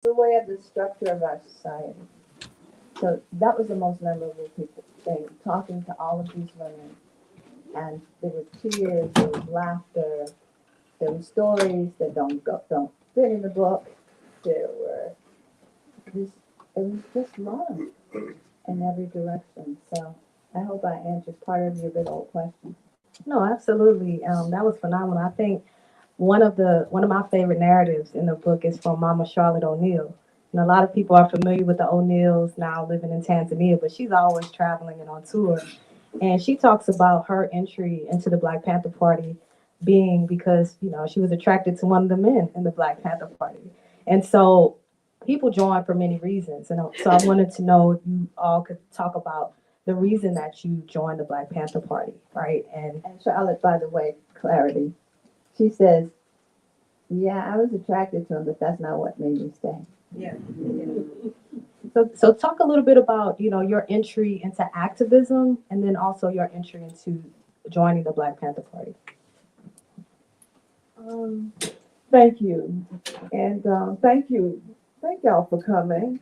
the way of the structure of our society. So that was the most memorable thing, talking to all of these women. And there were tears, there was laughter, there were stories that don't fit in the book. There were just, it was just love in every direction. So I hope I answered part of your big old question. No, absolutely. That was phenomenal. I think one of my favorite narratives in the book is from Mama Charlotte O'Neill. And a lot of people are familiar with the O'Neills now living in Tanzania, but she's always traveling and on tour. And she talks about her entry into the Black Panther Party being because, she was attracted to one of the men in the Black Panther Party. And so people join for many reasons. And so I wanted to know if you all could talk about the reason that you joined the Black Panther Party, right? And Charlotte, by the way, clarity. She says, yeah, I was attracted to him, but that's not what made me stay. Yeah. So talk a little bit about, your entry into activism and then also your entry into joining the Black Panther Party. Um, Thank you. And thank y'all for coming.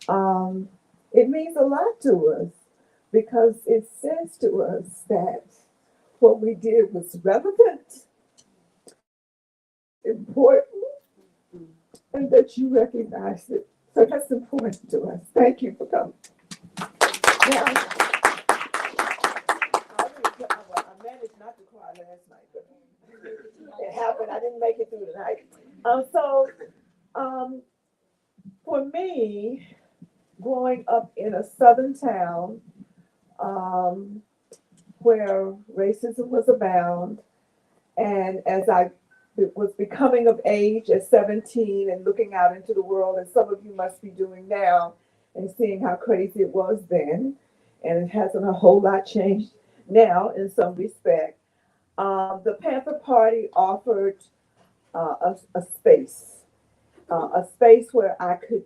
Um, it means a lot to us because it says to us that what we did was relevant, important, and that you recognize it. So that's important to us. Thank you for coming. Now, I managed not to cry last night, but it happened. I didn't make it through the night. Um, for me, growing up in a southern town um, where racism was abound, and as I was becoming of age at 17 and looking out into the world, as some of you must be doing now, and seeing how crazy it was then, and it hasn't a whole lot changed now in some respect. The Panther Party offered a space where I could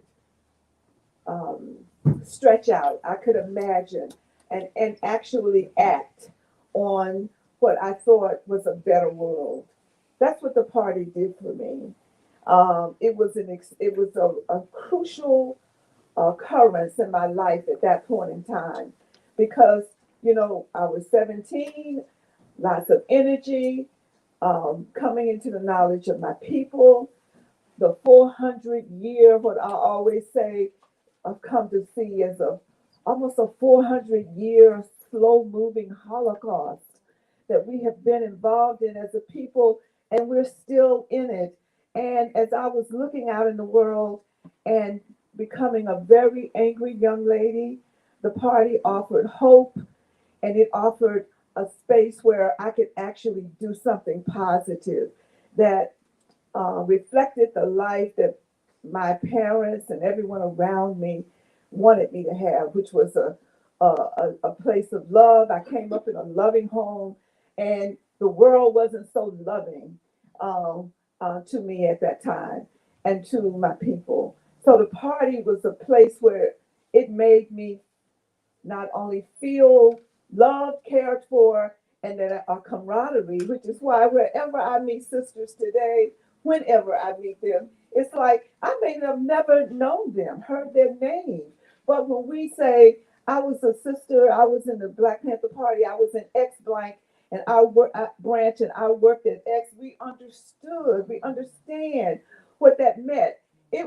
um, stretch out, I could imagine, and actually act on what I thought was a better world. That's what the party did for me. It was a crucial occurrence in my life at that point in time because I was 17, lots of energy, coming into the knowledge of my people, the 400-year, what I always say, I've come to see as almost a 400-year slow moving Holocaust that we have been involved in as a people, and we're still in it. And as I was looking out in the world and becoming a very angry young lady, the party offered hope, and it offered a space where I could actually do something positive that reflected the life that my parents and everyone around me wanted me to have, which was a place of love. I came up in a loving home, and the world wasn't so loving to me at that time and to my people. So the party was a place where it made me not only feel loved, cared for, and that a camaraderie, which is why wherever I meet sisters today, whenever I meet them, it's like I may have never known them, heard their name. But when we say, I was a sister, I was in the Black Panther Party, I was in X blank, and I work at branch and I worked at X, we understand what that meant.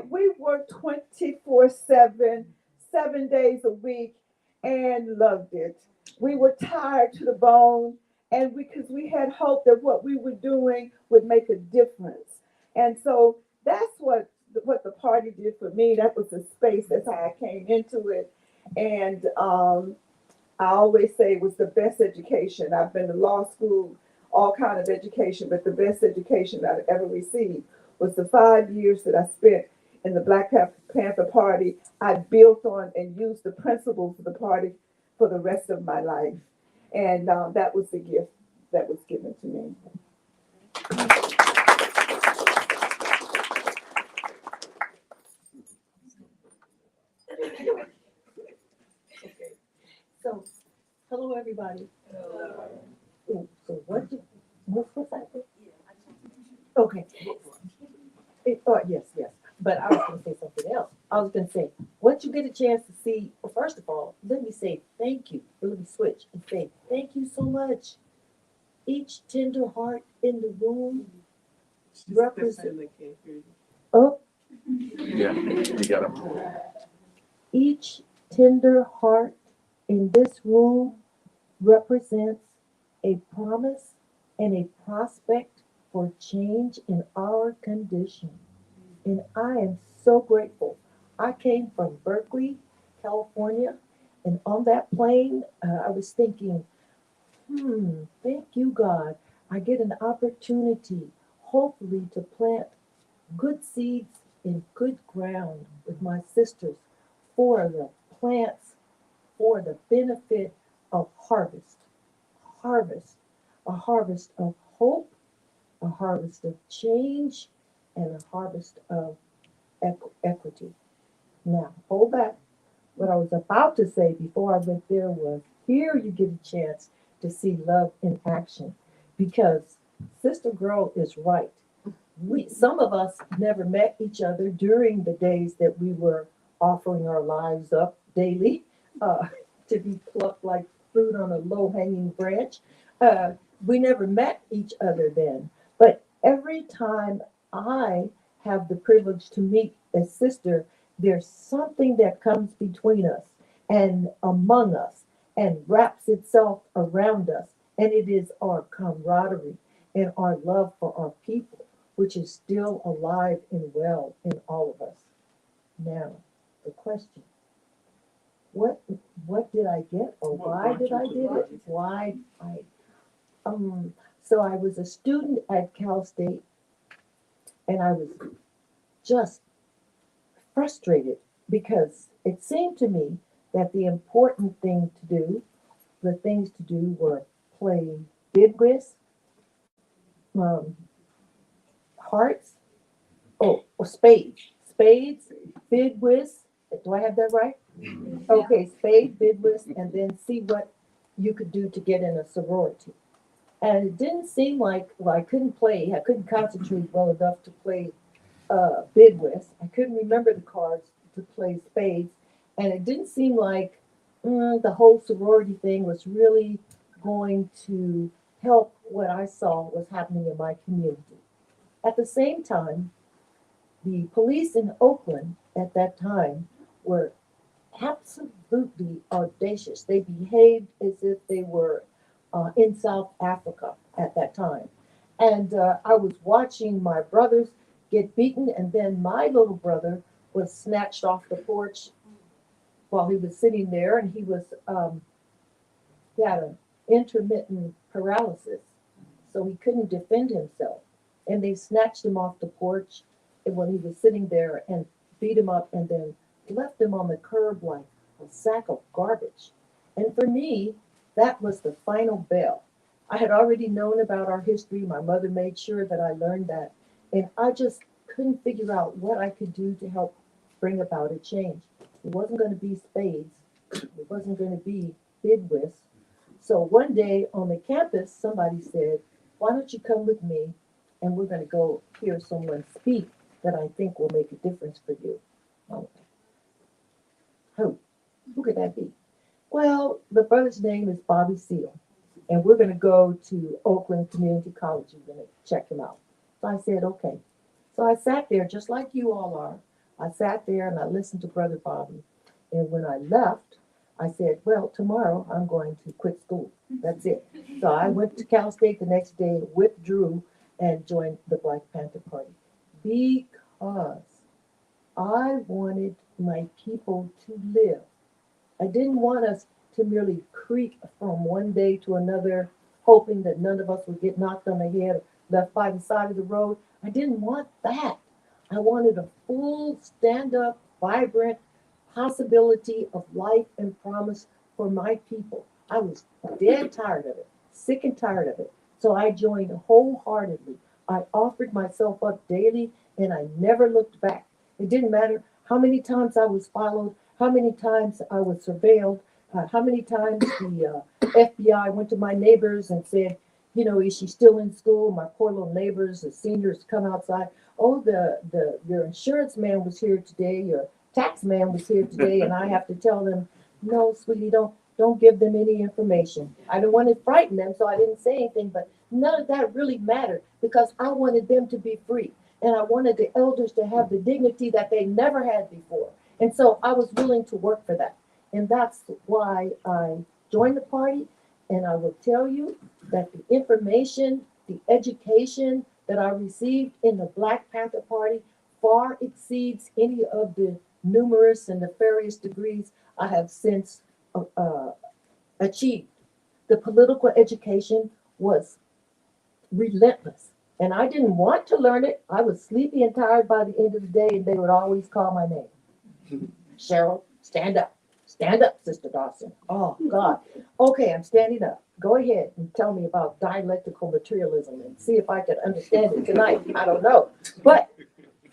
We worked 24/7, 7 days a week, and loved it. We were tired to the bone, and because we had hope that what we were doing would make a difference. And so that's what the party did for me. That was the space. That's how I came into it. And I always say it was the best education. I've been to law school, all kind of education, but the best education I've ever received was the 5 years that I spent in the Black Panther Party. I built on and used the principles of the party for the rest of my life. And that was the gift that was given to me. So, hello everybody. Ooh, so what's that? Okay. Yes. But I was going to say something else. I was gonna say, once you get a chance to see, well, first of all, let me say thank you. Let me switch and say thank you so much. Each tender heart in the room represents. Oh, Yeah, you got him. each tender heart in this room represents a promise and a prospect for change in our condition. And I am so grateful. I came from Berkeley, California, and on that plane, I was thinking, thank you, God. I get an opportunity, hopefully, to plant good seeds in good ground with my sisters for the plants, for the benefit of harvest. Harvest. A harvest of hope, a harvest of change, and a harvest of equity. Now, hold back. What I was about to say before I went there was here you get a chance to see love in action because Sister Girl is right. Some of us never met each other during the days that we were offering our lives up daily uh, to be plucked like fruit on a low hanging branch. Uh, we never met each other then. But every time I have the privilege to meet a sister, there's something that comes between us and among us and wraps itself around us. And it is our camaraderie and our love for our people, which is still alive and well in all of us. Now, the question, what what did I get or why did I did it? Why I so I was a student at Cal State and I was just frustrated because it seemed to me that the important thing to do, the things to do were play bid whist, um, hearts, or spades, bid whist. Do I have that right? Okay, spade, bid whist, and then see what you could do to get in a sorority. And it didn't seem like, well, I couldn't play, I couldn't concentrate well enough to play bid whist. I couldn't remember the cards to play spades. And it didn't seem like the whole sorority thing was really going to help what I saw was happening in my community. At the same time, the police in Oakland at that time were absolutely audacious. They behaved as if they were in South Africa at that time. And I was watching my brothers get beaten, and then my little brother was snatched off the porch while he was sitting there, and he had an intermittent paralysis, so he couldn't defend himself. And they snatched him off the porch when he was sitting there and beat him up and then left him on the curb like a sack of garbage. And for me, that was the final bell. I had already known about our history. My mother made sure that I learned that. And I just couldn't figure out what I could do to help bring about a change. It wasn't going to be spades. It wasn't going to be bid whist. So one day on the campus, somebody said, why don't you come with me and we're going to go hear someone speak that I think will make a difference for you. Oh, who? Who could that be? Well, the brother's name is Bobby Seale, and we're going to go to Oakland Community College. We're going to check him out. So I said, okay. So I sat there just like you all are. I sat there and I listened to Brother Bobby. And when I left, I said, well, tomorrow I'm going to quit school. That's it. So I went to Cal State the next day, withdrew, and joined the Black Panther Party because I wanted my people to live. I didn't want us to merely creep from one day to another, hoping that none of us would get knocked on the head, left by the side of the road. I didn't want that. I wanted a full, stand-up, vibrant possibility of life and promise for my people. I was dead tired of it, sick and tired of it. So I joined wholeheartedly. I offered myself up daily and I never looked back. It didn't matter how many times I was followed, how many times I was surveilled, how many times the FBI went to my neighbors and said, you know, is she still in school? My poor little neighbors, the seniors come outside. Oh, your insurance man was here today, your tax man was here today, and I have to tell them, no, sweetie, don't give them any information. I don't want to frighten them, so I didn't say anything, but none of that really mattered because I wanted them to be free. And I wanted the elders to have the dignity that they never had before. And so I was willing to work for that. And that's why I joined the party. And I will tell you that the information, the education that I received in the Black Panther Party far exceeds any of the numerous and nefarious degrees I have since achieved. The political education was relentless. And I didn't want to learn it. I was sleepy and tired by the end of the day, and they would always call my name. Cheryl, stand up. Stand up, Sister Dawson. Oh, God. Okay, I'm standing up. Go ahead and tell me about dialectical materialism and see if I can understand it tonight. I don't know. But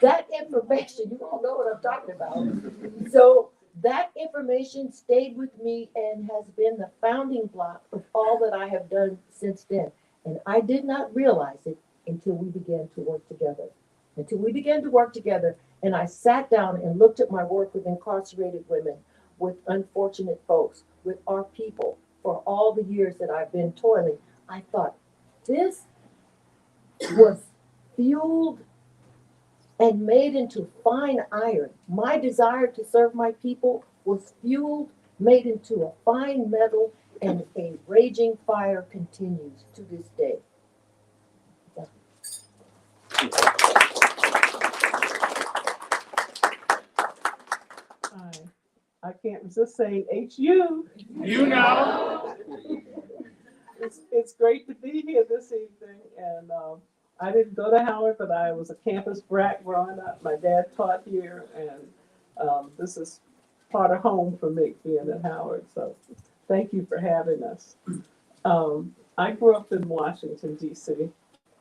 that information, you all know what I'm talking about. So that information stayed with me and has been the founding block of all that I have done since then. And I did not realize it until we began to work together. Until we began to work together, and I sat down and looked at my work with incarcerated women, with unfortunate folks, with our people, for all the years that I've been toiling. I thought, this was fueled and made into fine iron. My desire to serve my people was fueled, made into a fine metal, and a raging fire continues to this day. I can't resist saying HU. You know. It's great to be here this evening, and I didn't go to Howard, but I was a campus brat growing up. My dad taught here, and this is part of home for me, being at Howard. So thank you for having us. I grew up in Washington, D.C.,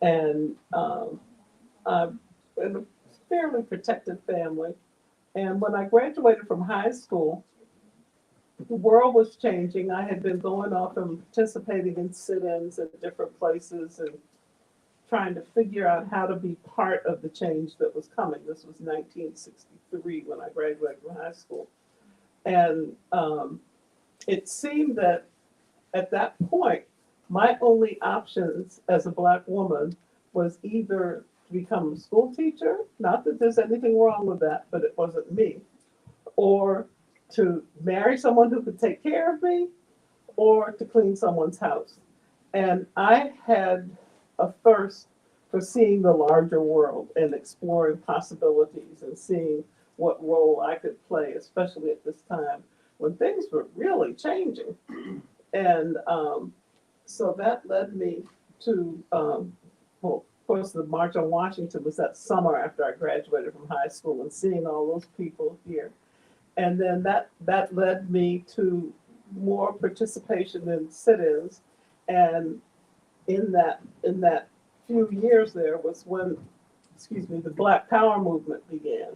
and I'm in a fairly protected family. And when I graduated from high school, the world was changing. I had been going off and participating in sit-ins at different places and trying to figure out how to be part of the change that was coming. This was 1963 when I graduated from high school. And it seemed that at that point, my only options as a Black woman was either to become a school teacher, not that there's anything wrong with that, but it wasn't me, or to marry someone who could take care of me, or to clean someone's house. And I had a thirst for seeing the larger world and exploring possibilities and seeing what role I could play, especially at this time when things were really changing. And so that led me to, well, of course, the March on Washington was that summer after I graduated from high school and seeing all those people here. And then that led me to more participation in sit-ins. And in that few years there was when, the Black Power movement began.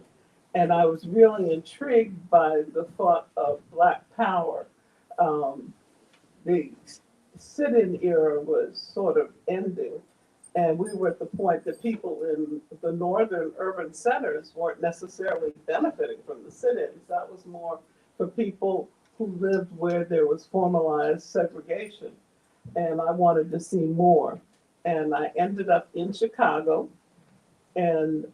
And I was really intrigued by the thought of Black Power. The sit-in era was sort of ending. And we were at the point that people in the northern urban centers weren't necessarily benefiting from the sit-ins. That was more for people who lived where there was formalized segregation. And I wanted to see more. And I ended up in Chicago and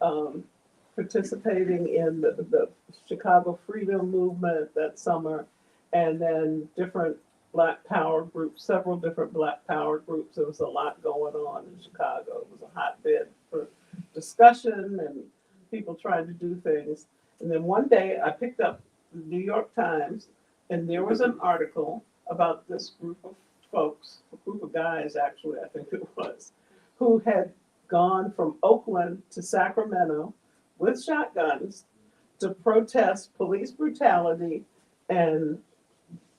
participating in the Chicago Freedom Movement that summer, and then different Black Power groups, several different Black Power groups. There was a lot going on in Chicago. It was a hotbed for discussion and people trying to do things. And then one day I picked up the New York Times, and there was an article about this group of folks, a group of guys actually, I think it was, who had gone from Oakland to Sacramento with shotguns to protest police brutality and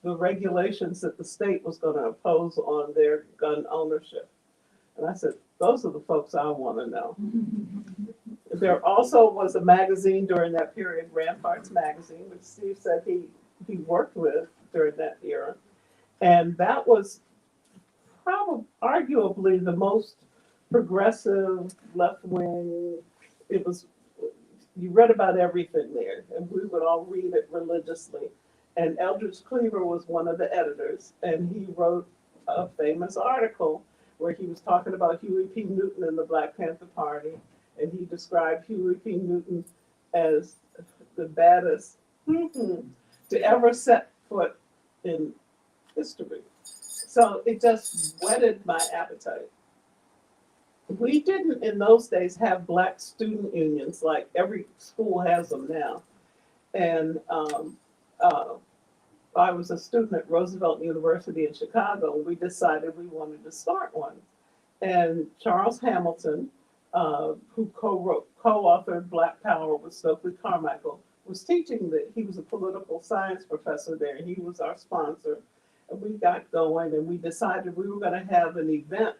the regulations that the state was going to impose on their gun ownership. And I said, those are the folks I want to know. There also was a magazine during that period, Ramparts Magazine, which Steve said he worked with during that era. And that was probably arguably the most progressive left wing. It was, you read about everything there, and we would all read it religiously. And Eldridge Cleaver was one of the editors, and he wrote a famous article where he was talking about Huey P. Newton and the Black Panther Party, and he described Huey P. Newton as the baddest to ever set foot in history. So it just whetted my appetite. We didn't in those days have black student unions like every school has them now. And uh, I was a student at Roosevelt University in Chicago, and we decided we wanted to start one. And Charles Hamilton, who co-authored Black Power with Stokely Carmichael, was teaching that he was a political science professor there. He was our sponsor. And we got going, and we decided we were going to have an event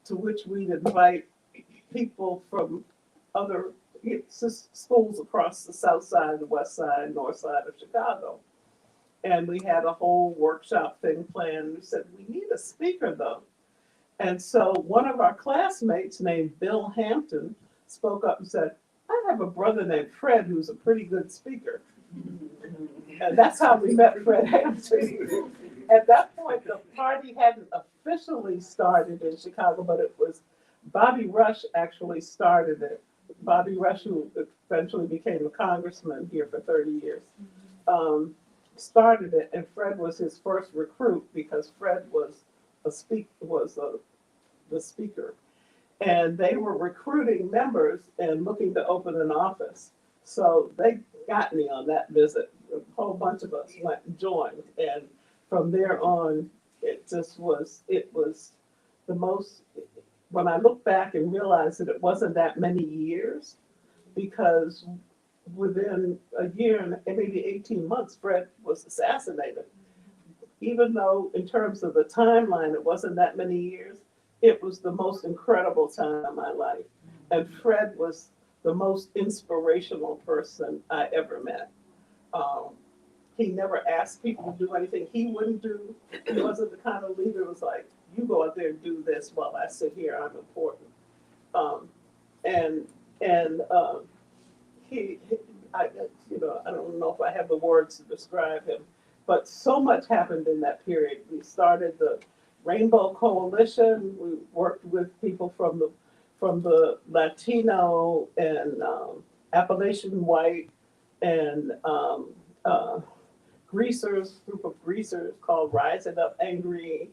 to which we'd invite people from other schools across the south side, the west side, north side of Chicago. And we had a whole workshop thing planned. We said, we need a speaker though. And so one of our classmates named Bill Hampton spoke up and said, I have a brother named Fred who's a pretty good speaker. And that's how we met Fred Hampton. At that point, the party hadn't officially started in Chicago, but it was Bobby Rush actually started it. Bobby Rush, who eventually became a congressman here for 30 years, started it, and Fred was his first recruit because Fred was the speaker, and they were recruiting members and looking to open an office. So they got me on that visit. A whole bunch of us went and joined, and from there on, it was the most, when I look back and realize that it wasn't that many years, because within a year and maybe 18 months, Fred was assassinated. Even though in terms of the timeline, it wasn't that many years, it was the most incredible time of my life. And Fred was the most inspirational person I ever met. He never asked people to do anything he wouldn't do. He wasn't the kind of leader who was like, you go out there and do this while I sit here, I'm important. Um, and and he I don't know if I have the words to describe him, but so much happened in that period. We started the Rainbow Coalition. We worked with people from the Latino and Appalachian white and greasers, group of greasers called Rising Up Angry,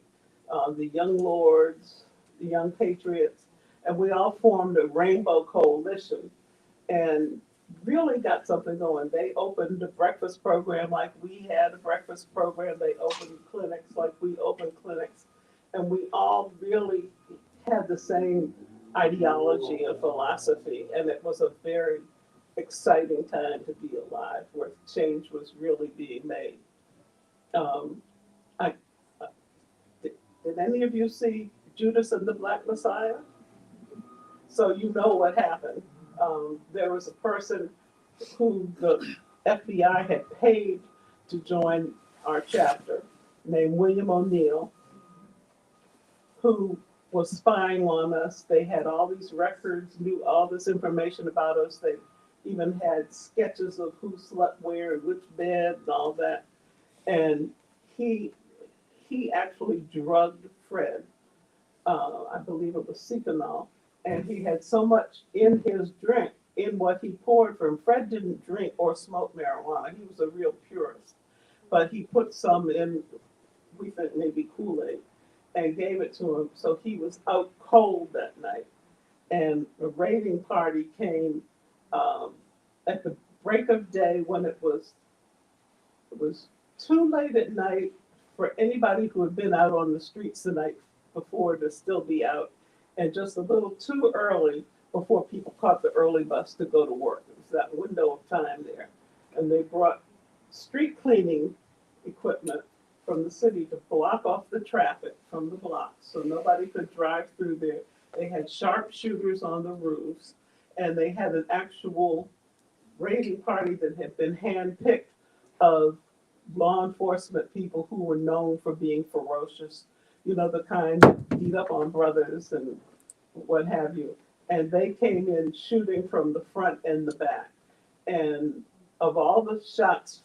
the Young Lords, the Young Patriots, and we all formed a Rainbow Coalition and really got something going. They opened a breakfast program like we had a breakfast program. They opened clinics like we opened clinics. And we all really had the same ideology and philosophy. And it was a very exciting time to be alive where change was really being made. I, did any of you see Judas and the Black Messiah? So you know what happened. There was a person who the FBI had paid to join our chapter named William O'Neill, who was spying on us. They had all these records, knew all this information about us. They even had sketches of who slept where and which bed and all that. And he actually drugged Fred. I believe it was Secanol. And he had so much in his drink, in what he poured for him. Fred didn't drink or smoke marijuana. He was a real purist. But he put some in, we think maybe Kool-Aid, and gave it to him. So he was out cold that night. And the raiding party came at the break of day when it was too late at night for anybody who had been out on the streets the night before to still be out, and just a little too early before people caught the early bus to go to work. It was that window of time there. And they brought street cleaning equipment from the city to block off the traffic from the blocks so nobody could drive through there. They had sharpshooters on the roofs, and they had an actual raiding party that had been handpicked of law enforcement people who were known for being ferocious, you know, the kind that beat up on brothers and what have you. And they came in shooting from the front and the back. And of all the shots,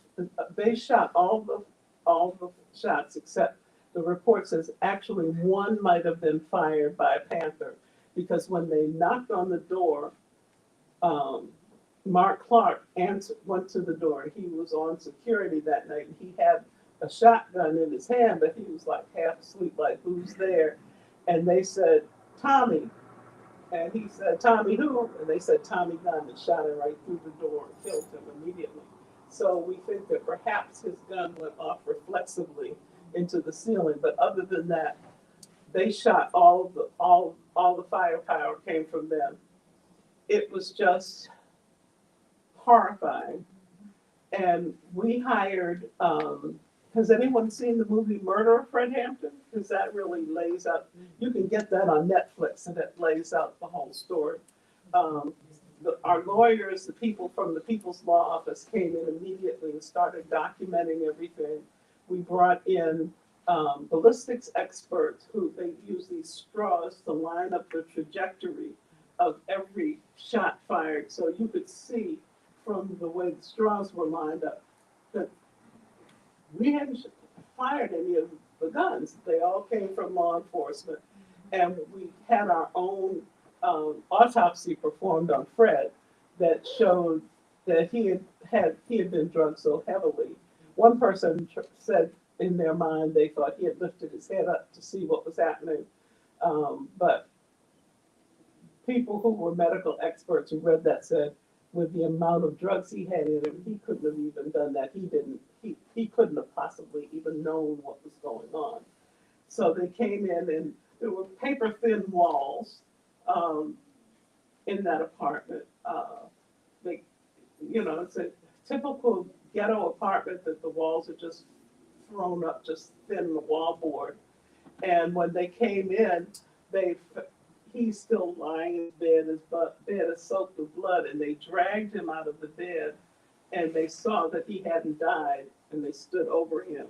they shot all the shots except the report says actually one might have been fired by a Panther because when they knocked on the door, um, Mark Clark went to the door. He was on security that night. And he had a shotgun in his hand, but he was like half asleep, like who's there? And they said Tommy, and he said, Tommy who? And they said, Tommy Gunn, and shot him right through the door and killed him immediately. So we think that perhaps his gun went off reflexively into the ceiling. But other than that, they shot all the firepower came from them. It was just horrifying. And we hired, has anyone seen the movie Murder of Fred Hampton? Because that really lays out, you can get that on Netflix and it lays out the whole story. Our lawyers, the people from the People's Law Office came in immediately and started documenting everything. We brought in ballistics experts who they use these straws to line up the trajectory of every shot fired. So you could see from the way the straws were lined up that we hadn't fired any of the guns. They all came from law enforcement. And we had our own autopsy performed on Fred that showed that he had been drugged so heavily. One person said in their mind they thought he had lifted his head up to see what was happening. But people who were medical experts who read that said with the amount of drugs he had in him, he couldn't have even done that. He couldn't have possibly even known what was going on. So they came in and there were paper thin walls in that apartment. They, you know, it's a typical ghetto apartment that the walls are just thrown up, just thin the wallboard. And when they came in, he's still lying in bed, his bed is soaked with blood, and they dragged him out of the bed, and they saw that he hadn't died, and they stood over him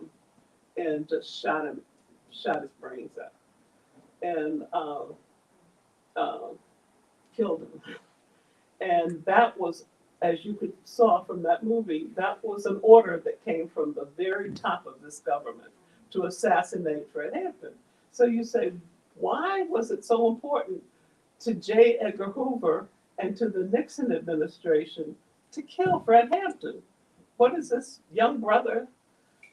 and just shot his brains out, and killed him. And that was, as you saw from that movie, that was an order that came from the very top of this government to assassinate Fred Hampton. So you say, why was it so important to J. Edgar Hoover and to the Nixon administration to kill Fred Hampton? What is this young brother?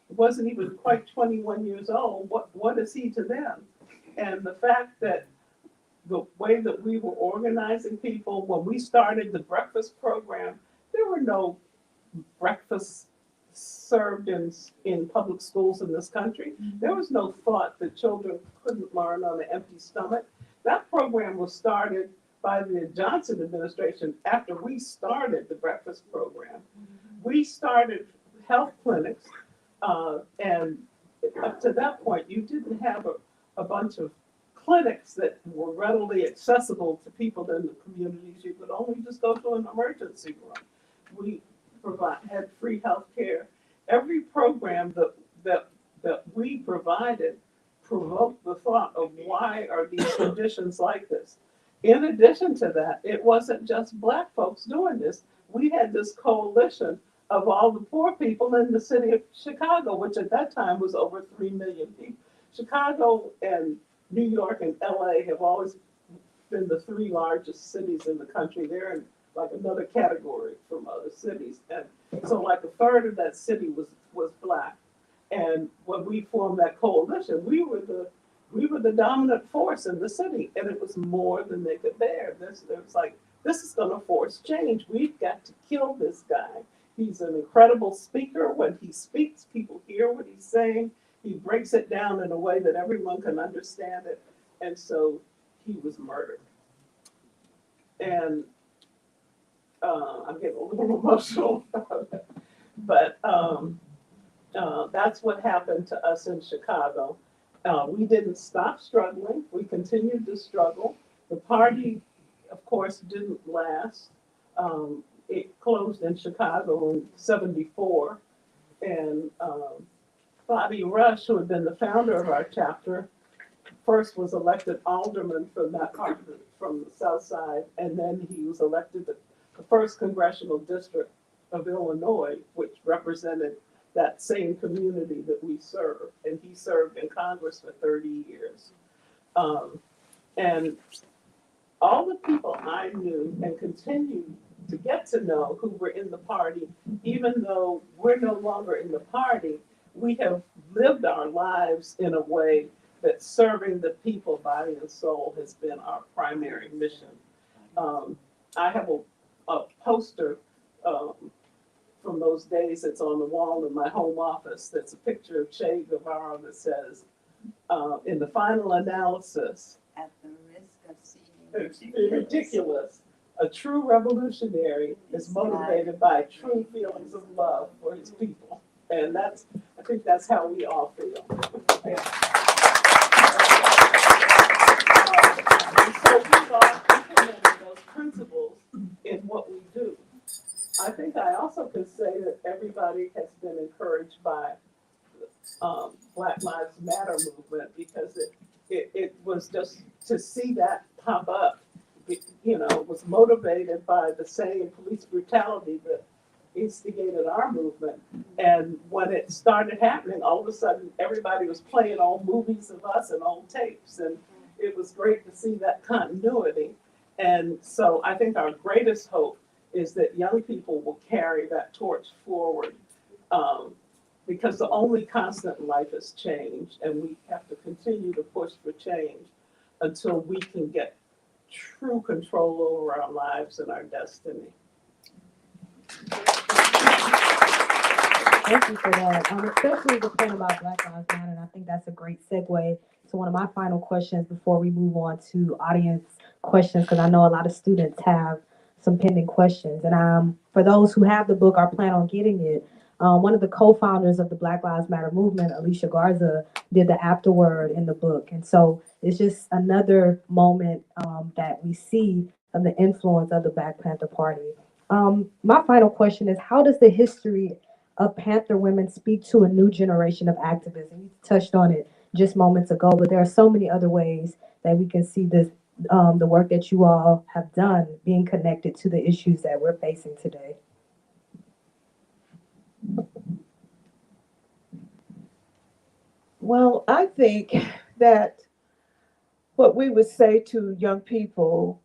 Wasn't even quite 21 years old. What is he to them? And the fact that the way that we were organizing people, when we started the breakfast program, there were no breakfasts served in public schools in this country. There was no thought that children couldn't learn on an empty stomach. That program was started by the Johnson administration after we started the breakfast program. We started health clinics, and up to that point, you didn't have a bunch of clinics that were readily accessible to people in the communities. You could only just go to an emergency room. We had free health care. Every program that we provided provoked the thought of why are these conditions like this. In addition to that, it wasn't just Black folks doing this. We had this coalition of all the poor people in the city of Chicago, which at that time was over 3 million people. Chicago and New York and LA have always been the three largest cities in the country. They're in like another category from other cities. And so like a third of that city was Black. And when we formed that coalition, we were the dominant force in the city, and it was more than they could bear. It was like, this is gonna force change. We've got to kill this guy. He's an incredible speaker. When he speaks, people hear what he's saying. He breaks it down in a way that everyone can understand it. And so he was murdered. And I'm getting a little emotional about it. But that's what happened to us in Chicago. We didn't stop struggling. We continued to struggle. The party, of course, didn't last. It closed in Chicago in '74. And Bobby Rush, who had been the founder of our chapter, first was elected alderman from that part, from the south side, and then he was elected the first congressional district of Illinois, which represented that same community that we serve. And he served in Congress for 30 years. And all the people I knew and continue to get to know who were in the party, even though we're no longer in the party, we have lived our lives in a way that serving the people, body and soul, has been our primary mission. I have a poster from those days that's on the wall in my home office. That's a picture of Che Guevara that says, in the final analysis, At the risk of it's seeming ridiculous. A true revolutionary is motivated by true feelings of love for his people. And I think that's how we all feel. And so we've all implemented those principles in what we do. I think I also can say that everybody has been encouraged by Black Lives Matter movement, because it was just to see that pop up, was motivated by the same police brutality that instigated our movement. And when it started happening, all of a sudden everybody was playing old movies of us and old tapes, and it was great to see that continuity. And so I think our greatest hope is that young people will carry that torch forward, because the only constant in life is change, and we have to continue to push for change until we can get true control over our lives and our destiny. Thank you for that. Especially the point about Black Lives Matter, and I think that's a great segue to one of my final questions before we move on to audience questions, because I know a lot of students have some pending questions. And for those who have the book or plan on getting it, one of the co-founders of the Black Lives Matter movement, Alicia Garza, did the afterword in the book. And so it's just another moment that we see of the influence of the Black Panther Party. My final question is, how does the history of Panther women speak to a new generation of activists? And you touched on it just moments ago, but there are so many other ways that we can see this, the work that you all have done being connected to the issues that we're facing today. Well, I think that what we would say to young people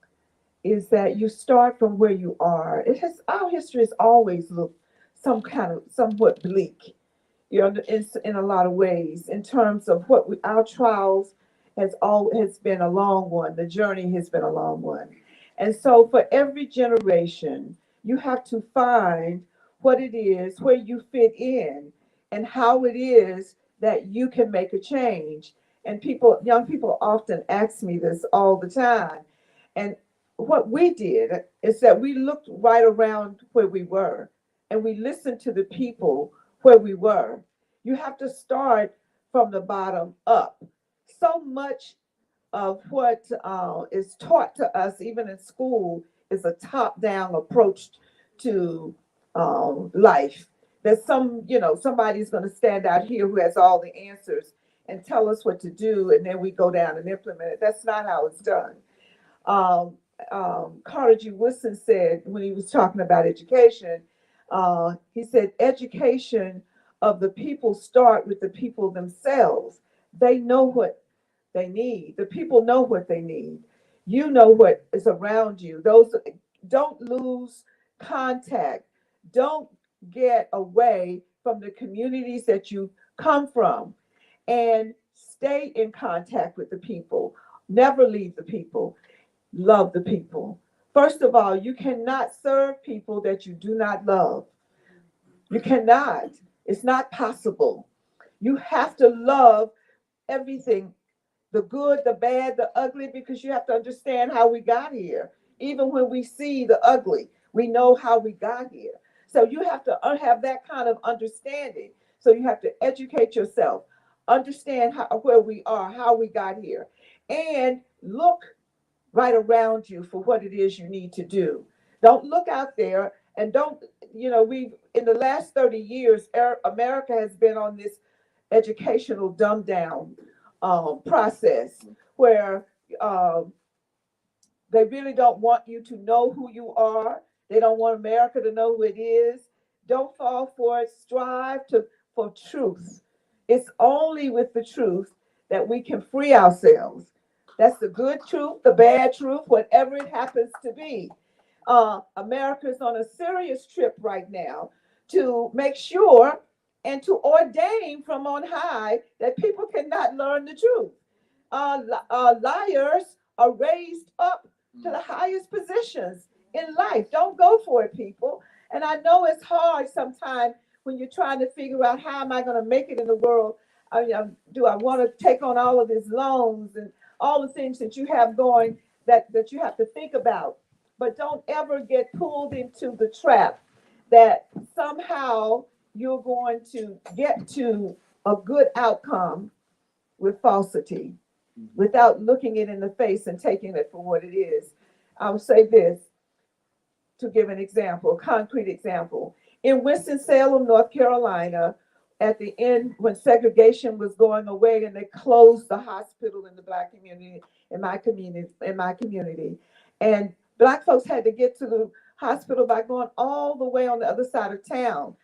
is that you start from where you are. Our history has always looked somewhat bleak, in a lot of ways, in terms of our trials has been a long one. The journey has been a long one. And so for every generation, you have to find what it is, where you fit in, and how it is that you can make a change. And young people often ask me this all the time. And what we did is that we looked right around where we were, and we listened to the people where we were. You have to start from the bottom up. So much of what is taught to us, even in school, is a top-down approach to life. That somebody's going to stand out here who has all the answers and tell us what to do, and then we go down and implement it. That's not how it's done. Carter G. Woodson said, when he was talking about education, he said, education of the people start with the people themselves. They know what they need. The people know what they need. You know what is around you. Don't lose contact. Don't get away from the communities that you come from, and stay in contact with the people. Never leave the people. Love the people. First of all, you cannot serve people that you do not love. You cannot. It's not possible. You have to love everything, the good, the bad, the ugly, because you have to understand how we got here. Even when we see the ugly, we know how we got here. So you have to have that kind of understanding. So you have to educate yourself, understand where we are, how we got here, and look right around you for what it is you need to do. Don't look out there and don't, we've, in the last 30 years, America has been on this educational dumb down process where um, they really don't want you to know who you are. They don't want America to know who it is. Don't fall for it. Strive for truth. It's only with the truth that we can free ourselves. That's the good truth, the bad truth, whatever it happens to be. America is on a serious trip right now to make sure and to ordain from on high that people cannot learn the truth. Liars are raised up to the highest positions in life. Don't go for it, people. And I know it's hard sometimes when you're trying to figure out how am I going to make it in the world. I mean, do I want to take on all of these loans and all the things that you have going that you have to think about? But don't ever get pulled into the trap that somehow you're going to get to a good outcome with falsity without looking it in the face and taking it for what it is. I would say this to give an example, a concrete example. In Winston-Salem, North Carolina, at the end when segregation was going away and they closed the hospital in the Black community, in my community, and Black folks had to get to the hospital by going all the way on the other side of town.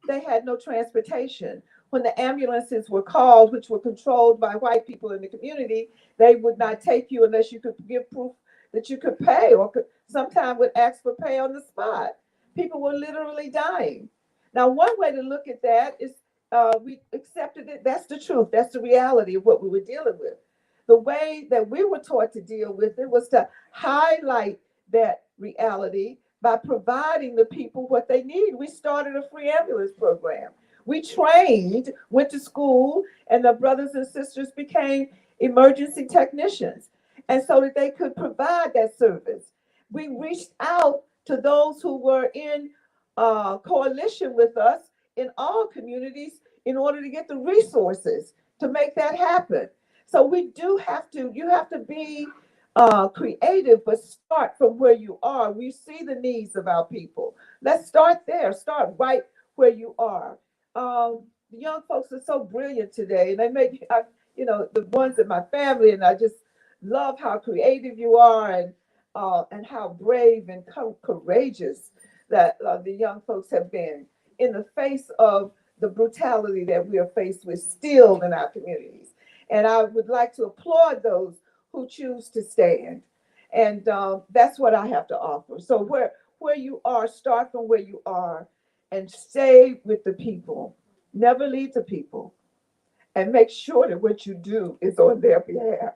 They had no transportation. When the ambulances were called, which were controlled by white people in the community, they would not take you unless you could give proof that you could pay, or sometimes would ask for pay on the spot. People were literally dying. Now, one way to look at that is we accepted it. That's the truth. That's the reality of what we were dealing with. The way that we were taught to deal with it was to highlight that reality by providing the people what they need. We started a free ambulance program. We trained, went to school, and the brothers and sisters became emergency technicians. And so that they could provide that service. We reached out to those who were in coalition with us in all communities in order to get the resources to make that happen. So we do have to, you have to be creative, but start from where you are. We see the needs of our people. Let's start there. Start right where you are. The young folks are so brilliant today, and they make, the ones in my family, and I just love how creative you are and how brave and courageous that the young folks have been in the face of the brutality that we are faced with still in our communities. And I would like to applaud those who choose to stand. And that's what I have to offer. So where you are, start from where you are and stay with the people. Never leave the people. And make sure that what you do is on their behalf.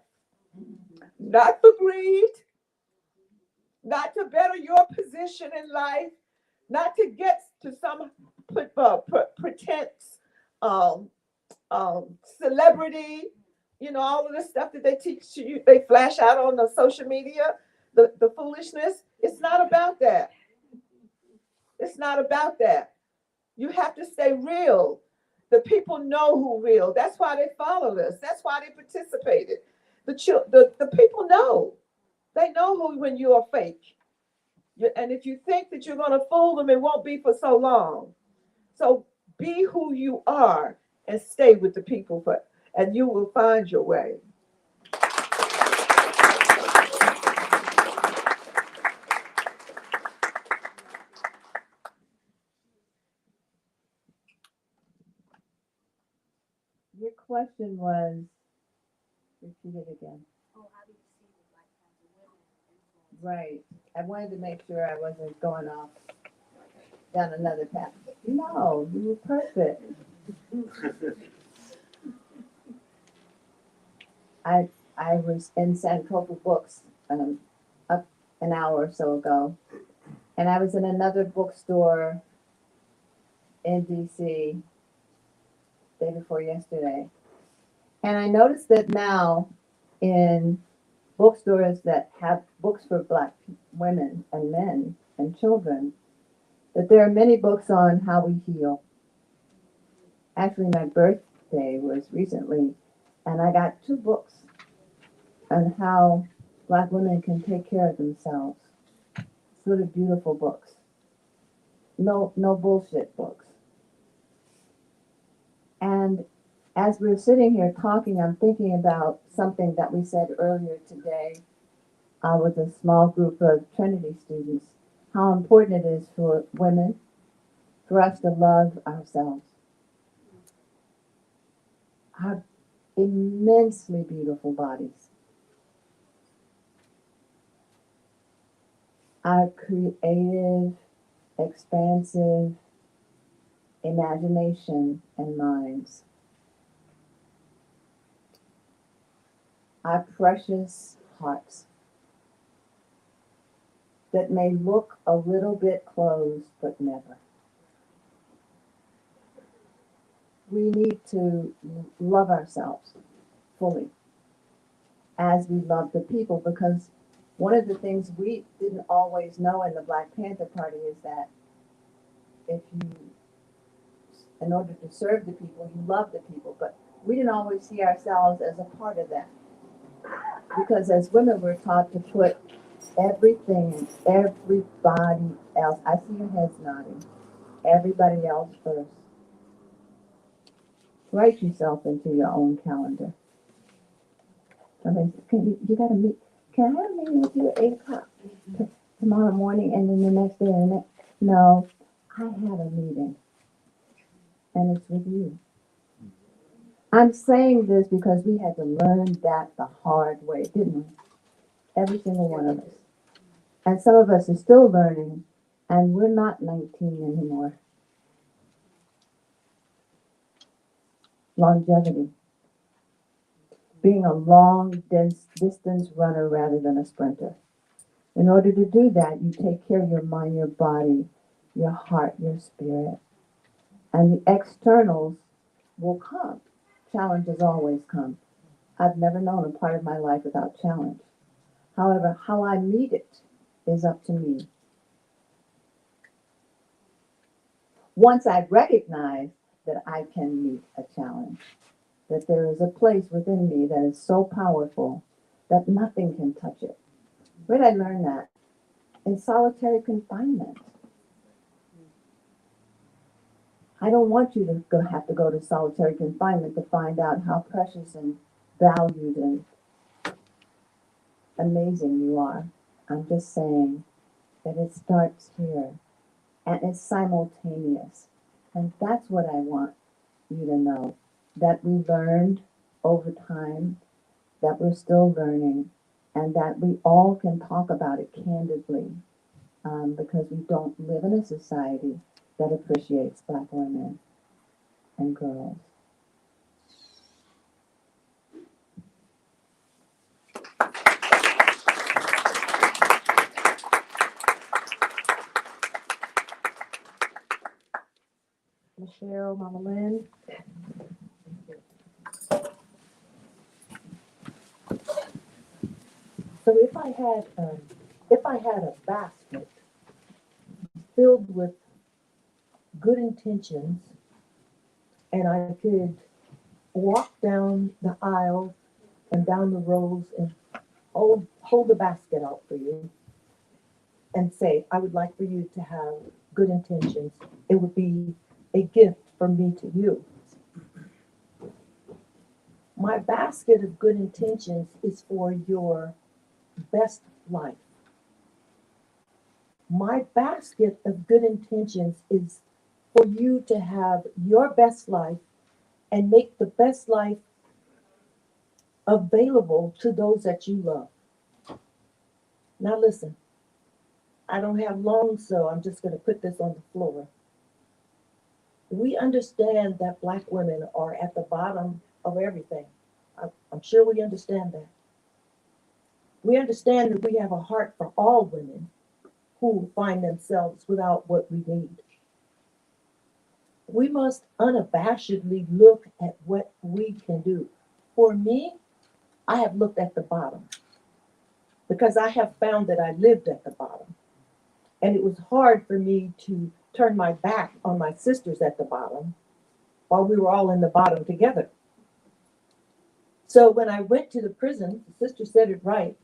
Not for greed, not to better your position in life, not to get to some pretense um, celebrity, all of the stuff that they teach you, they flash out on the social media, the foolishness. It's not about that. It's not about that. You have to stay real. The people know who real. That's why they followed us. That's why they participated. The people know. They know who when you are fake. And if you think that you're going to fool them, it won't be for so long. So be who you are and stay with the people, and you will find your way. Your question was, repeat it again. Right. I wanted to make sure I wasn't going off down another path. No, you were perfect. I was in Sankofa Books an hour or so ago, and I was in another bookstore in DC day before yesterday, and I noticed that now in bookstores that have books for Black women and men and children, that there are many books on how we heal. Actually, my birthday was recently, and I got 2 books on how Black women can take care of themselves. Sort of beautiful books. No bullshit books. And As we're sitting here talking, I'm thinking about something that we said earlier today with a small group of Trinity students, how important it is for women, for us to love ourselves. Our immensely beautiful bodies, our creative, expansive imagination and minds, our precious hearts that may look a little bit closed, but never. We need to love ourselves fully as we love the people, because one of the things we didn't always know in the Black Panther Party is that if you, in order to serve the people, you love the people, but we didn't always see ourselves as a part of that. Because as women, we're taught to put everything and everybody else, I see your heads nodding, everybody else first. Write yourself into your own calendar. Somebody says, you gotta meet, can I have a meeting with you at 8 o'clock tomorrow morning and then the next day and the next? No, I have a meeting and it's with you. I'm saying this because we had to learn that the hard way, didn't we? Every single one of us. And some of us are still learning, and we're not 19 anymore. Longevity. Being a long distance runner rather than a sprinter. In order to do that, you take care of your mind, your body, your heart, your spirit. And the externals will come. Challenges always come. I've never known a part of my life without challenge. However, how I meet it is up to me. Once I recognize that I can meet a challenge, that there is a place within me that is so powerful that nothing can touch it. Where did I learn that? In solitary confinement. I don't want you to have to go to solitary confinement to find out how precious and valued and amazing you are. I'm just saying that it starts here and it's simultaneous. And that's what I want you to know, that we learned over time, that we're still learning, and that we all can talk about it candidly, because we don't live in a society that appreciates Black women and girls. Michelle, Mama Lynn. So if I had a basket filled with good intentions, and I could walk down the aisle and down the rows and hold the basket out for you and say, I would like for you to have good intentions, it would be a gift from me to you. My basket of good intentions is for your best life. My basket of good intentions is for you to have your best life and make the best life available to those that you love. Now listen, I don't have long, so I'm just going to put this on the floor. We understand that Black women are at the bottom of everything. I'm sure we understand that. We understand that we have a heart for all women who find themselves without what we need. We must unabashedly look at what we can do. For me, I have looked at the bottom because I have found that I lived at the bottom. And it was hard for me to turn my back on my sisters at the bottom while we were all in the bottom together. So when I went to the prison, the sister said it right.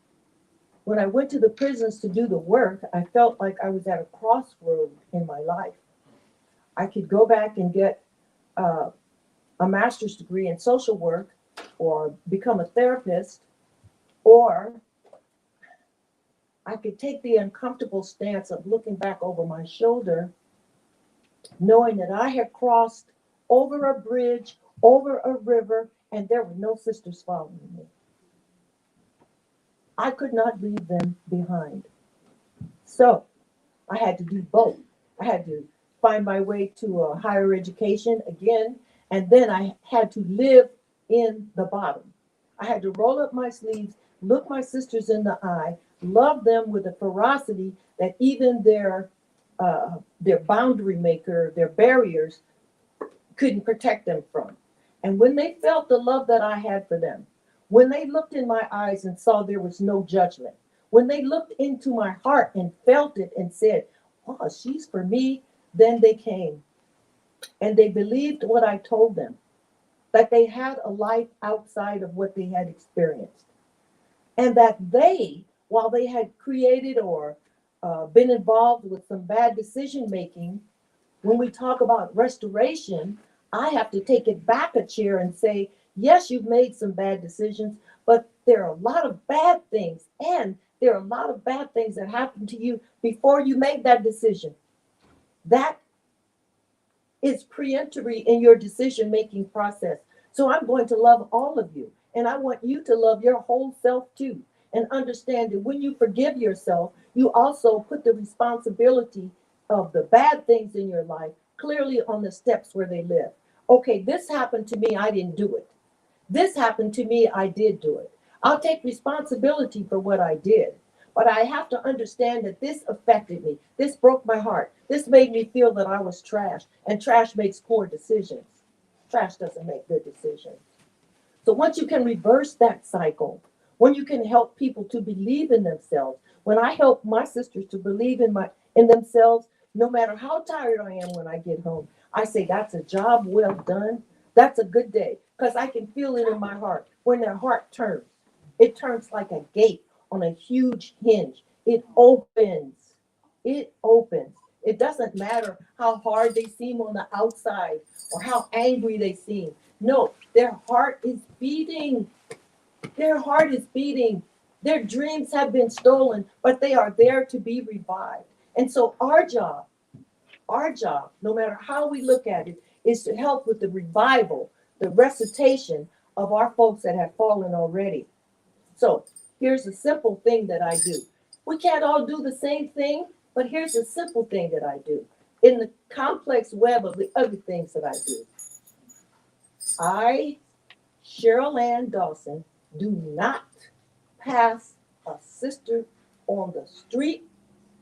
When I went to the prisons to do the work, I felt like I was at a crossroad in my life. I could go back and get a master's degree in social work or become a therapist, or I could take the uncomfortable stance of looking back over my shoulder, knowing that I had crossed over a bridge, over a river, and there were no sisters following me. I could not leave them behind. So I had to do both. I had to find my way to a higher education again, and then I had to live in the bottom. I had to roll up my sleeves, look my sisters in the eye, love them with a ferocity that even their boundary maker, their barriers, couldn't protect them from. And when they felt the love that I had for them, when they looked in my eyes and saw there was no judgment, when they looked into my heart and felt it and said, oh, she's for me, then they came. And they believed what I told them, that they had a life outside of what they had experienced. And that they, while they had created or been involved with some bad decision making, when we talk about restoration, I have to take it back a chair and say, yes, you've made some bad decisions, but there are a lot of bad things. And there are a lot of bad things that happened to you before you made that decision. That is preemptory in your decision-making process. So I'm going to love all of you. And I want you to love your whole self too. And understand that when you forgive yourself, you also put the responsibility of the bad things in your life clearly on the steps where they live. Okay, this happened to me, I didn't do it. This happened to me, I did do it. I'll take responsibility for what I did. But I have to understand that this affected me. This broke my heart. This made me feel that I was trash. And trash makes poor decisions. Trash doesn't make good decisions. So once you can reverse that cycle, when you can help people to believe in themselves, when I help my sisters to believe in themselves, no matter how tired I am when I get home, I say that's a job well done. That's a good day because I can feel it in my heart. When their heart turns, it turns like a gate on a huge hinge. It opens. It opens. It doesn't matter how hard they seem on the outside or how angry they seem. No, their heart is beating. Their heart is beating. Their dreams have been stolen, but they are there to be revived. And so our job, no matter how we look at it, is to help with the revival, the recitation of our folks that have fallen already. So here's a simple thing that I do. We can't all do the same thing, but here's a simple thing that I do. In the complex web of the other things that I do, I, Cheryl Ann Dawson, do not pass a sister on the street,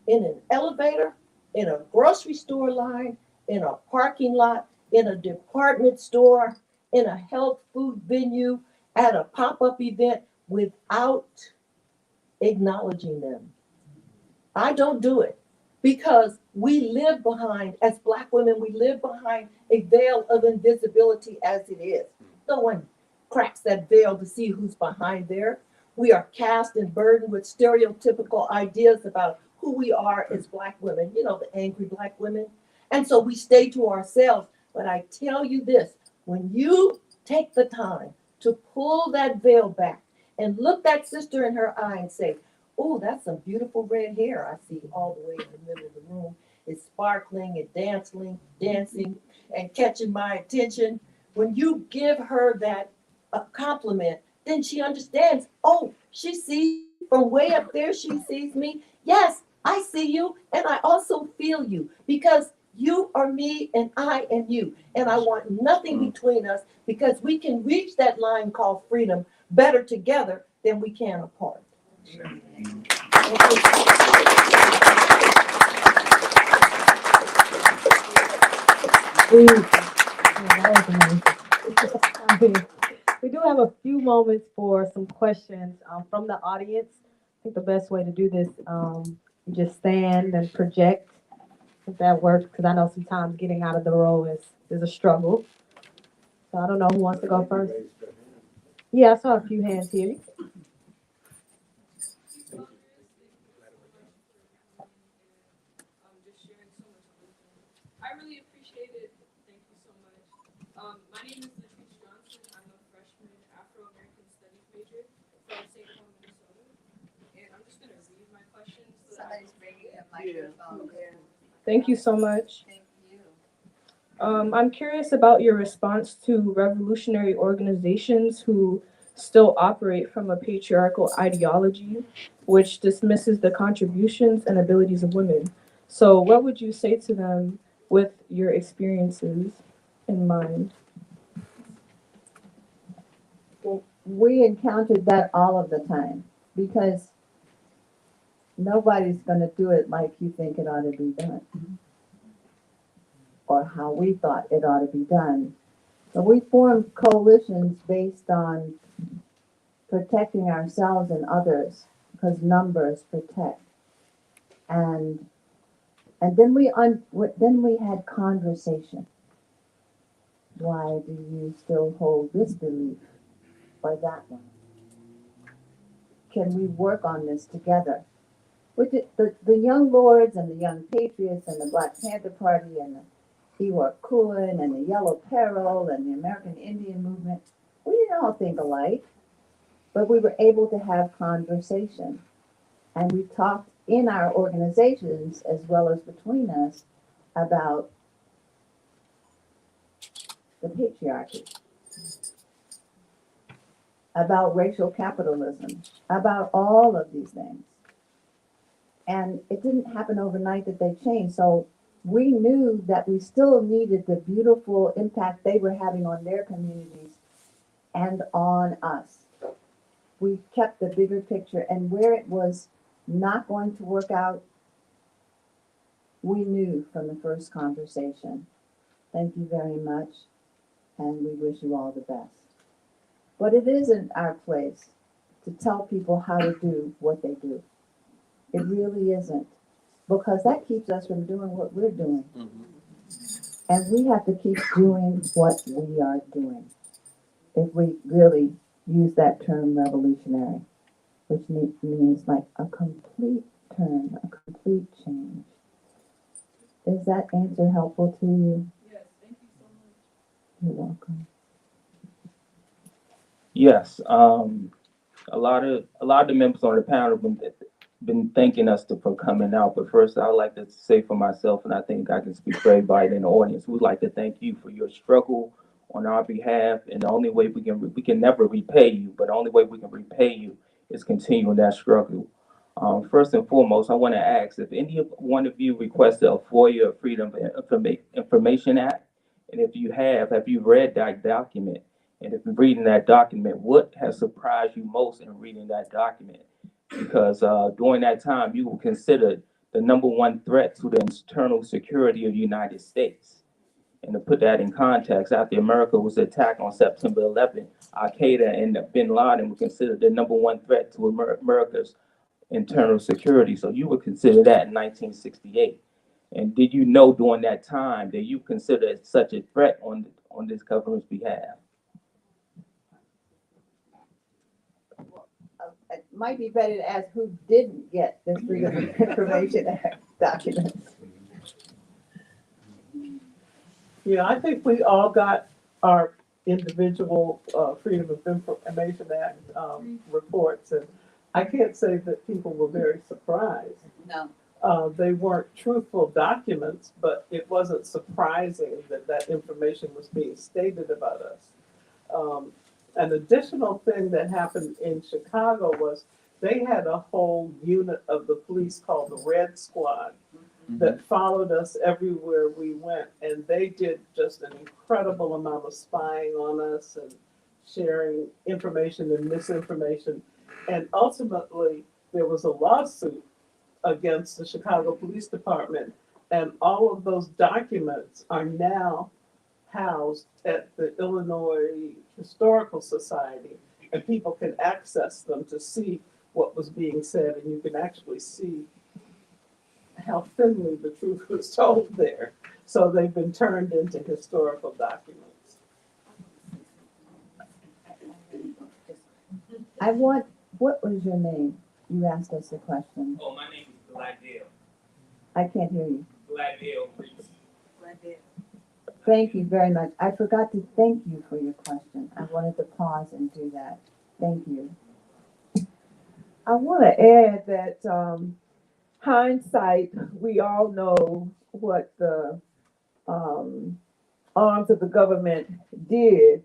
in an elevator, in a grocery store line, in a parking lot, in a department store, in a health food venue, at a pop-up event without acknowledging them. I don't do it because we live behind, as Black women, we live behind a veil of invisibility as it is. No one cracks that veil to see who's behind there. We are cast and burdened with stereotypical ideas about who we are as Black women, you know, the angry Black women. And so we stay to ourselves. But I tell you this, when you take the time to pull that veil back and look that sister in her eye and say, oh, that's some beautiful red hair I see all the way in the middle of the room. It's sparkling and dancing and catching my attention. When you give her that compliment, then she understands, oh, she sees from way up there, she sees me. Yes, I see you and I also feel you because you are me and I am you. And I want nothing between us because we can reach that line called freedom better together than we can apart. We do have a few moments for some questions from the audience. I think the best way to do this, you just stand and project, if that works, because I know sometimes getting out of the row is a struggle. So I don't know who wants to go first. Yeah, I saw a few hands here. Just sharing so much wisdom. I really appreciate it. Thank you so much. My name is Somebody's bringing a microphone. Thank you so much. Thank you. I'm curious about your response to revolutionary organizations who still operate from a patriarchal ideology, which dismisses the contributions and abilities of women. So, what would you say to them with your experiences in mind? Well, we encountered that all of the time because nobody's going to do it like you think it ought to be done or how we thought it ought to be done. So we formed coalitions based on protecting ourselves and others because numbers protect. And then we had conversation. Why do you still hold this belief or that one? Can we work on this together? With the Young Lords and the Young Patriots and the Black Panther Party and the Ewok Kulin and the Yellow Peril and the American Indian Movement, we didn't all think alike, but we were able to have conversation. And we talked in our organizations as well as between us about the patriarchy, about racial capitalism, about all of these things. And it didn't happen overnight that they changed. So we knew that we still needed the beautiful impact they were having on their communities and on us. We kept the bigger picture, and where it was not going to work out, we knew from the first conversation. Thank you very much, and we wish you all the best. But it isn't our place to tell people how to do what they do. It really isn't, because that keeps us from doing what we're doing. And we have to keep doing what we are doing. If we really use that term revolutionary, which means like a complete turn, a complete change. Is that answer helpful to you? Yes, thank you so much. You're welcome. Yes, a lot of the members on the panel been thanking us for coming out. But first, I would like to say for myself, and I think I can speak for everybody in the audience, we'd like to thank you for your struggle on our behalf. And the only way we can never repay you, but the only way we can repay you is continuing that struggle. First and foremost, I want to ask if any one of you requested a FOIA, Freedom of Information Act, and if you have you read that document? And if you're reading that document, what has surprised you most in reading that document? Because during that time, you were considered the number one threat to the internal security of the United States. And to put that in context, after America was attacked on September 11th, Al Qaeda and bin Laden were considered the number one threat to America's internal security. So you would consider that in 1968. And did you know during that time that you considered such a threat on this government's behalf? It might be better to ask who didn't get the Freedom of Information Act documents. Yeah, I think we all got our individual Freedom of Information Act reports, and I can't say that people were very surprised. No. They weren't truthful documents, but it wasn't surprising that that information was being stated about us. An additional thing that happened in Chicago was they had a whole unit of the police called the Red Squad that followed us everywhere we went, and they did just an incredible amount of spying on us and sharing information and misinformation. And ultimately, there was a lawsuit against the Chicago Police Department, and all of those documents are now housed at the Illinois Historical Society, and people can access them to see what was being said, and you can actually see how thinly the truth was told there. So they've been turned into historical documents. What was your name? You asked us a question. Oh, my name is Gladale. I can't hear you. Gladale Reese. Thank you very much. I forgot to thank you for your question. I wanted to pause and do that. Thank you. I want to add that hindsight, we all know what the arms of the government did.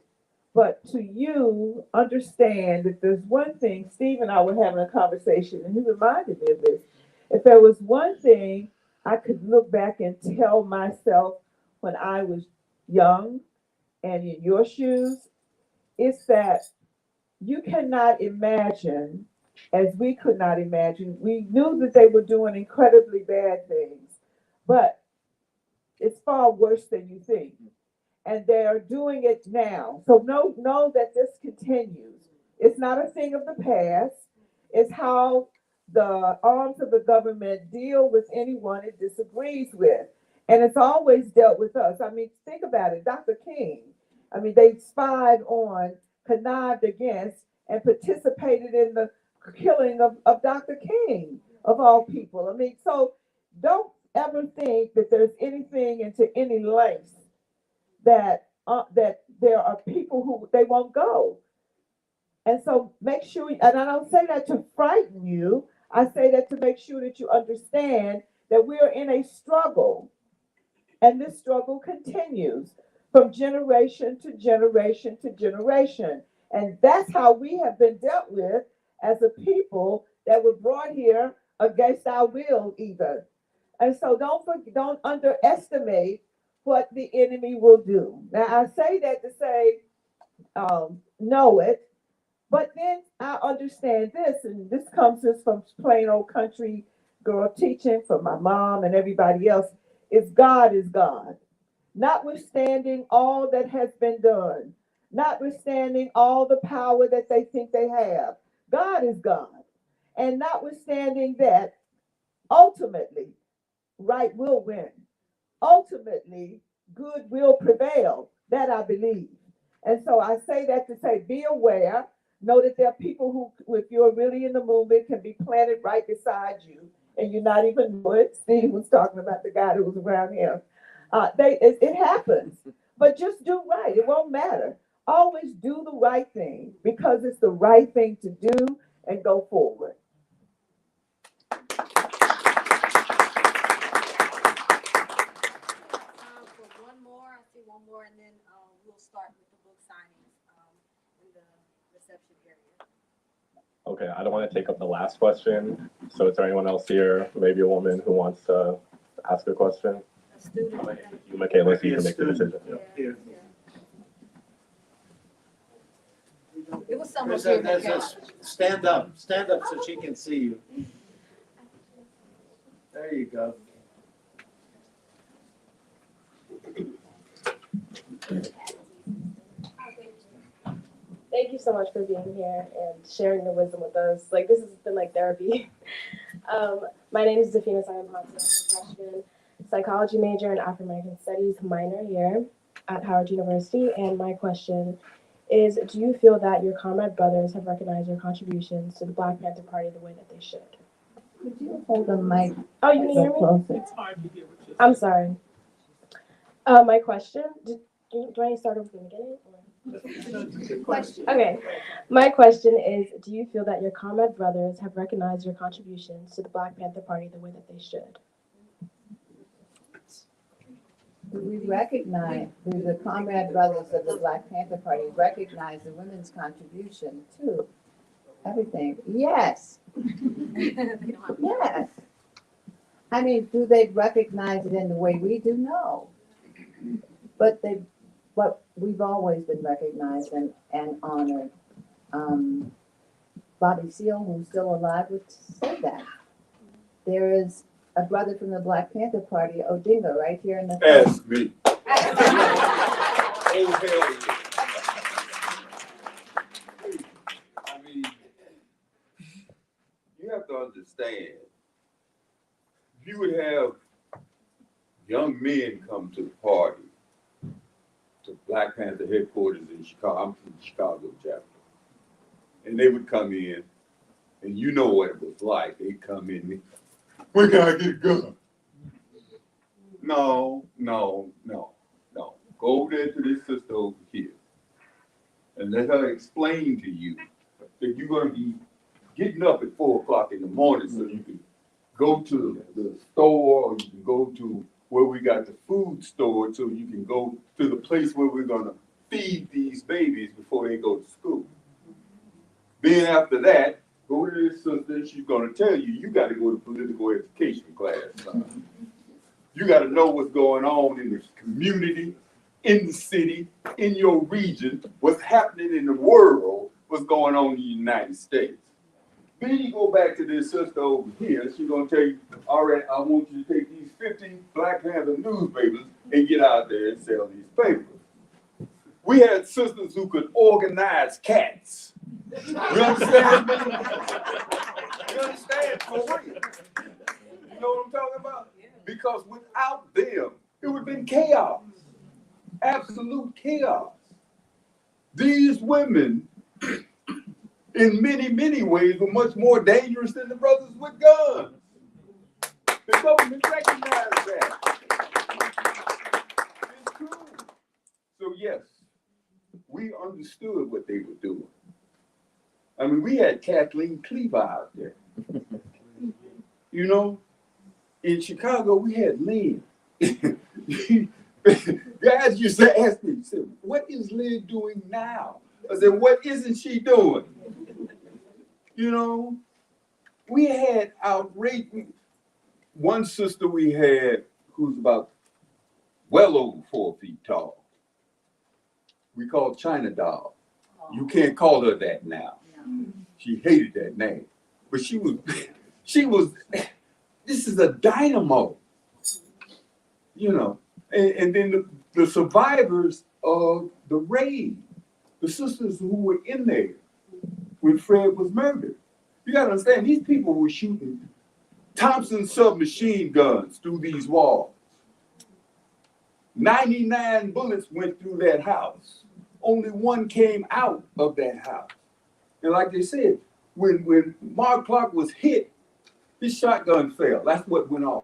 But to you, understand that there's one thing, Steve and I were having a conversation, and he reminded me of this. If there was one thing I could look back and tell myself when I was young and in your shoes, it's that you cannot imagine, as we could not imagine. We knew that they were doing incredibly bad things, but it's far worse than you think. And they're doing it now. So know that this continues. It's not a thing of the past. It's how the arms of the government deal with anyone it disagrees with. And it's always dealt with us. I mean, think about it. Dr. King, I mean, they spied on, connived against, and participated in the killing of Dr. King, of all people. I mean, so don't ever think that there's anything into any lengths that there are people who they won't go. And so make sure, and I don't say that to frighten you. I say that to make sure that you understand that we are in a struggle, and this struggle continues from generation to generation to generation. And that's how we have been dealt with as a people that were brought here against our will, even. And so don't underestimate what the enemy will do. Now I say that to say, know it, but then I understand this, and this comes just from plain old country girl teaching from my mom and everybody else. Is God, notwithstanding all that has been done, notwithstanding all the power that they think they have. God is God, and notwithstanding that, ultimately, right will win. Ultimately, good will prevail. That I believe. And so I say that to say, be aware. Know that there are people who, if you're really in the movement, can be planted right beside you, and you're not even know it. Steve was talking about the guy that was around him. It happens, but just do right. It won't matter. Always do the right thing because it's the right thing to do, and go forward. For one more, I see one more, and then we'll start with the book signings in the reception area. Okay, I don't want to take up the last question. So is there anyone else here, maybe a woman who wants to ask a question? A student. You, Michaela, so you can make the decision. Yeah. It was someone here. Stand up so she can see you. There you go. Thank you so much for being here and sharing your wisdom with us. Like, this has been like therapy. My name is Zafina Simon Ponce. I'm a freshman psychology major and African American Studies minor here at Howard University. And my question is, do you feel that your Comrade brothers have recognized your contributions to the Black Panther Party the way that they should? Could you hold the mic Oh, a you can hear little me? closer? It's hard to hear what you're I'm saying. sorry. My question, do I need to start over from the beginning? Question. Okay, my question is, do you feel that your Comrade brothers have recognized your contributions to the Black Panther Party the way that they should? We recognize, the Comrade brothers of the Black Panther Party recognize the women's contribution to everything. Yes, yes. I mean, do they recognize it in the way we do? No. But we've always been recognized and honored. Bobby Seale, who's still alive, would say that. There is a brother from the Black Panther Party, Odinga, right here in the front. Ask me. I mean, you have to understand, if you would have young men come to the party, to Black Panther headquarters in Chicago, I'm from Chicago chapter, and they would come in, and you know what it was like. They'd come in, when can I get a gun? No. Go over there to this sister over here and let her explain to you that you're going to be getting up at 4 o'clock in the morning so you can go to the store, or you can go to where we got the food store, so you can go to the place where we're gonna feed these babies before they go to school. Then after that, go to this sister, she's gonna tell you, you gotta go to political education class. You gotta know what's going on in the community, in the city, in your region, what's happening in the world, what's going on in the United States. Then you go back to this sister over here, she's gonna tell you, all right, I want you to take these 50 Black Panther newspapers and get out there and sell these papers. We had sisters who could organize cats. You understand? You understand? For real. You know what I'm talking about? Because without them, it would have been chaos. Absolute chaos. These women, in many, many ways, were much more dangerous than the brothers with guns. The government recognized that. It's true. So yes, we understood what they were doing. I mean, we had Kathleen Cleaver out there. You know, in Chicago, we had Lynn. Guys used to ask me, said, what is Lynn doing now? I said, what isn't she doing? You know, we had outrageous. One sister we had who's about well over 4 feet tall. We called China Doll. You can't call her that now. She hated that name. But she was, this is a dynamo. You know, and then the survivors of the raid, the sisters who were in there when Fred was murdered. You gotta understand, these people were shooting Thompson submachine guns through these walls. 99 bullets went through that house. Only one came out of that house. And like they said, when Mark Clark was hit, his shotgun fell. That's what went off.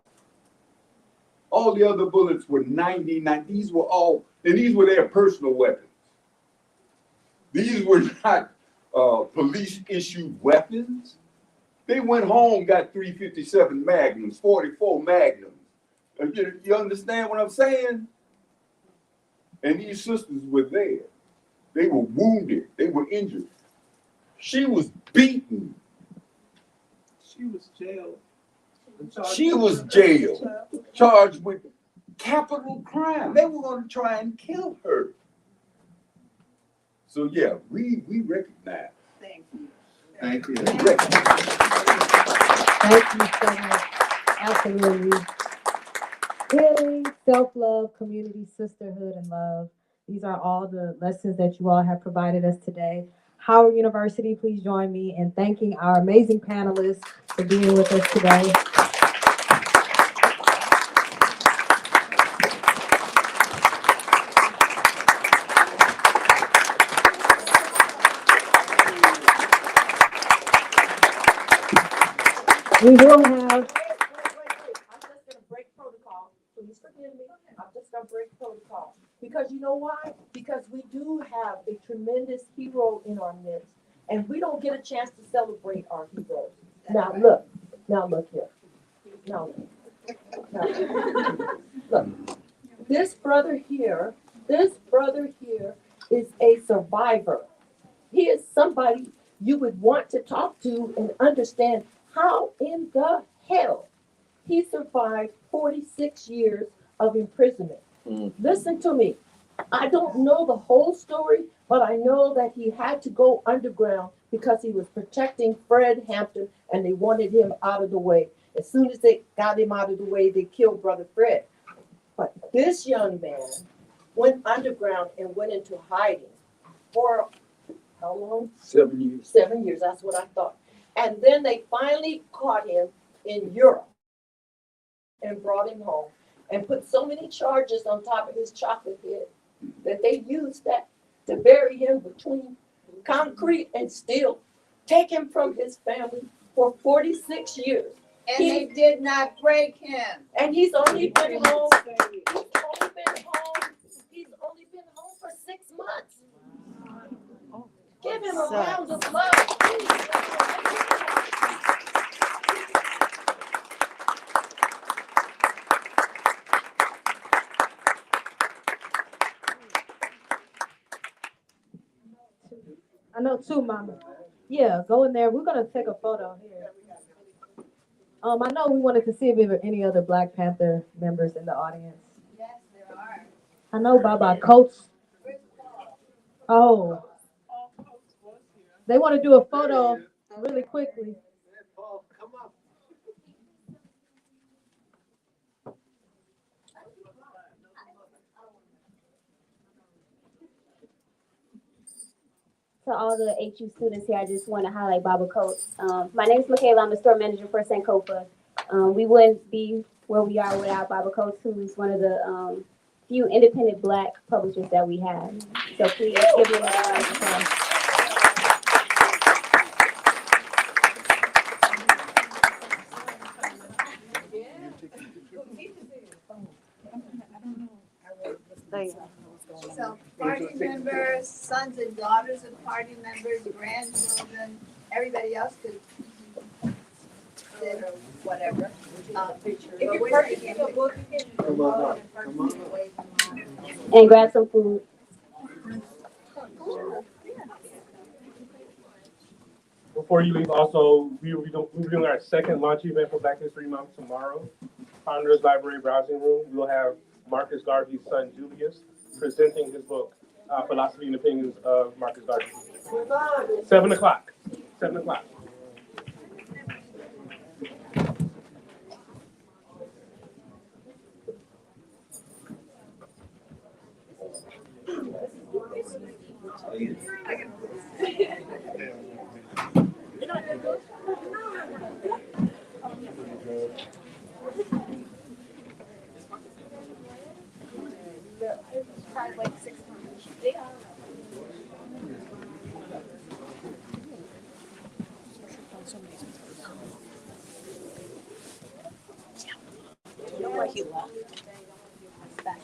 All the other bullets were 99. These were all, and these were their personal weapons. These were not police issued weapons. They went home, got 357 Magnums, 44 Magnums. You understand what I'm saying? And these sisters were there. They were wounded. They were injured. She was beaten. She was jailed. She was jailed, charged with capital crime. They were going to try and kill her. So yeah, we recognize. Thank you. Thank you. We recognize. Thank you so much. Absolutely. Healing, self-love, community, sisterhood, and love. These are all the lessons that you all have provided us today. Howard University, please join me in thanking our amazing panelists for being with us today. We will have. I'm just gonna break protocol. Please forgive me. I'm just gonna break protocol. Because you know why? Because we do have a tremendous hero in our midst, and we don't get a chance to celebrate our heroes. Now look here. Now look. This brother here is a survivor. He is somebody you would want to talk to and understand how in the hell he survived 46 years of imprisonment. Listen to me. I don't know the whole story, but I know that he had to go underground because he was protecting Fred Hampton and they wanted him out of the way. As soon as they got him out of the way, they killed Brother Fred. But this young man went underground and went into hiding for how long? 7 years. 7 years, that's what I thought. And then they finally caught him in Europe and brought him home and put so many charges on top of his chocolate head that they used that to bury him between concrete and steel, take him from his family for 46 years. And they did not break him. And he's only been home. He's only been home for 6 months. Give him a round of applause, please. I know too, Mama. Yeah, go in there. We're gonna take a photo here. I know we wanted to see if there were any other Black Panther members in the audience. Yes, there are. I know Baba Coates. Oh, they want to do a photo really quickly. To all the HU students here, I just want to highlight Baba Coates. My name is Michaela. I'm the store manager for Sankofa. We wouldn't be where we are without Baba Coates, who's one of the few independent Black publishers that we have. So please give me a round of applause. So party members, sons and daughters of party members, grandchildren, everybody else could sit or whatever. If you're purchasing a book, you can Come on up. Come on up. away from And grab some food. Before you leave, also, we'll be doing our second launch event for Black History Month tomorrow. Founders Library Browsing Room. We'll have Marcus Garvey's son, Julius, presenting his book, Philosophy and Opinions of Marcus Garvey. 7 o'clock. 7 o'clock. probably like 6 months. Look like he left. Back.